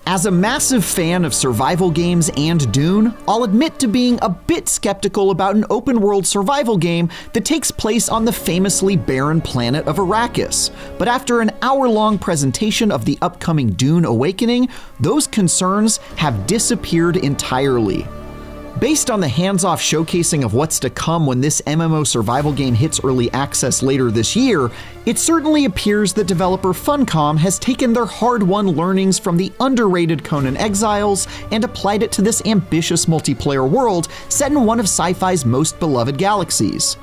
As a massive fan of survival games and Dune, I'll admit to being a bit skeptical about an open-world survival game that takes place on the famously barren planet of Arrakis. But after an hour-long presentation of the upcoming Dune Awakening, those concerns have disappeared entirely. Based on the hands-off showcasing of what's to come when this MMO survival game hits early access later this year, it certainly appears that developer Funcom has taken their hard-won learnings from the underrated Conan Exiles and applied it to this ambitious multiplayer world set in one of sci-fi's most beloved galaxies.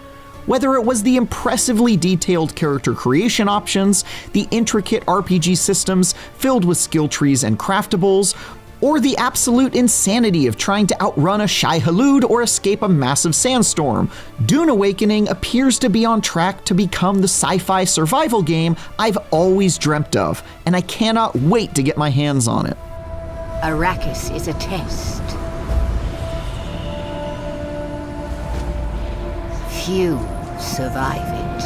Whether it was the impressively detailed character creation options, the intricate RPG systems filled with skill trees and craftables, or the absolute insanity of trying to outrun a Shai-Hulud or escape a massive sandstorm, Dune Awakening appears to be on track to become the sci-fi survival game I've always dreamt of, and I cannot wait to get my hands on it. Arrakis is a test. Few survive it.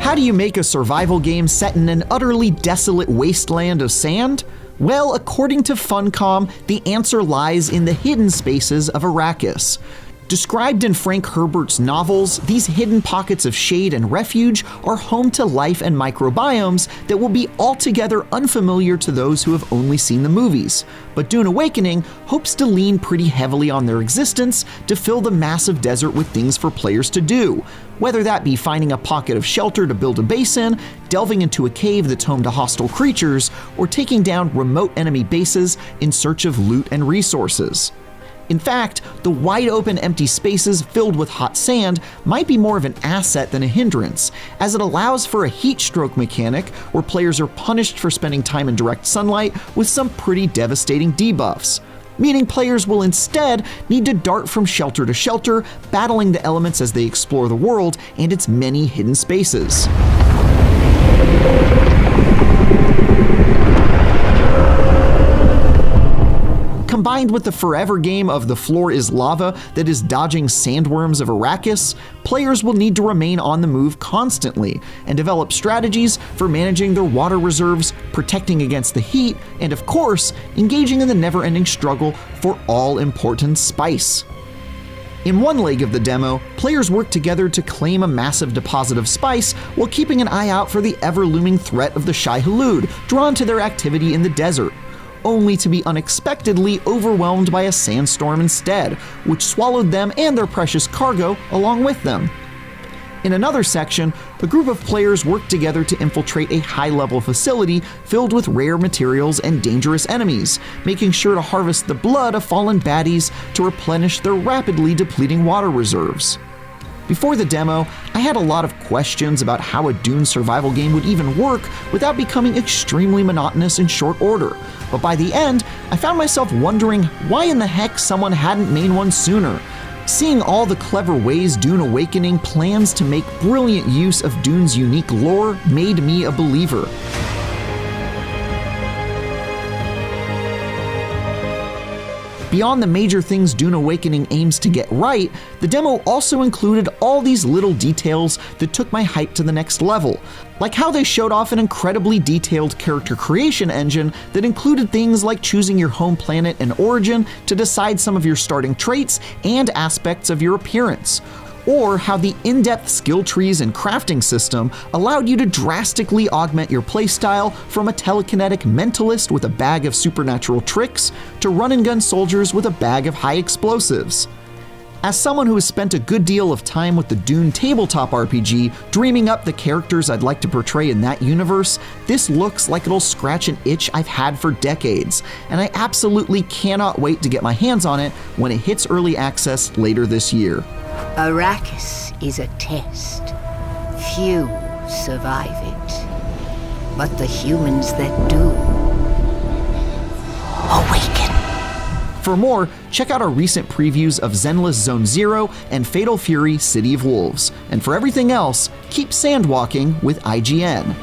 How do you make a survival game set in an utterly desolate wasteland of sand? Well, according to Funcom, the answer lies in the hidden spaces of Arrakis. Described in Frank Herbert's novels, these hidden pockets of shade and refuge are home to life and microbiomes that will be altogether unfamiliar to those who have only seen the movies. But Dune Awakening hopes to lean pretty heavily on their existence to fill the massive desert with things for players to do, whether that be finding a pocket of shelter to build a base in, delving into a cave that's home to hostile creatures, or taking down remote enemy bases in search of loot and resources. In fact, the wide-open empty spaces filled with hot sand might be more of an asset than a hindrance, as it allows for a heat stroke mechanic where players are punished for spending time in direct sunlight with some pretty devastating debuffs, meaning players will instead need to dart from shelter to shelter, battling the elements as they explore the world and its many hidden spaces. Combined with the forever game of the floor is lava that is dodging sandworms of Arrakis, players will need to remain on the move constantly and develop strategies for managing their water reserves, protecting against the heat, and of course, engaging in the never-ending struggle for all-important spice. In one leg of the demo, players work together to claim a massive deposit of spice while keeping an eye out for the ever-looming threat of the Shai-Hulud drawn to their activity in the desert, only to be unexpectedly overwhelmed by a sandstorm instead, which swallowed them and their precious cargo along with them. In another section, a group of players work together to infiltrate a high-level facility filled with rare materials and dangerous enemies, making sure to harvest the blood of fallen baddies to replenish their rapidly depleting water reserves. Before the demo, I had a lot of questions about how a Dune survival game would even work without becoming extremely monotonous in short order, but by the end, I found myself wondering why in the heck someone hadn't made one sooner. Seeing all the clever ways Dune Awakening plans to make brilliant use of Dune's unique lore made me a believer. Beyond the major things Dune Awakening aims to get right, the demo also included all these little details that took my hype to the next level, like how they showed off an incredibly detailed character creation engine that included things like choosing your home planet and origin to decide some of your starting traits and aspects of your appearance, or how the in-depth skill trees and crafting system allowed you to drastically augment your playstyle from a telekinetic mentalist with a bag of supernatural tricks to run-and-gun soldiers with a bag of high explosives. As someone who has spent a good deal of time with the Dune tabletop RPG, dreaming up the characters I'd like to portray in that universe, this looks like it'll scratch an itch I've had for decades, and I absolutely cannot wait to get my hands on it when it hits early access later this year. Arrakis is a test. Few survive it. But the humans that do awaken. For more, check out our recent previews of Zenless Zone Zero and Fatal Fury City of Wolves. And for everything else, keep sandwalking with IGN.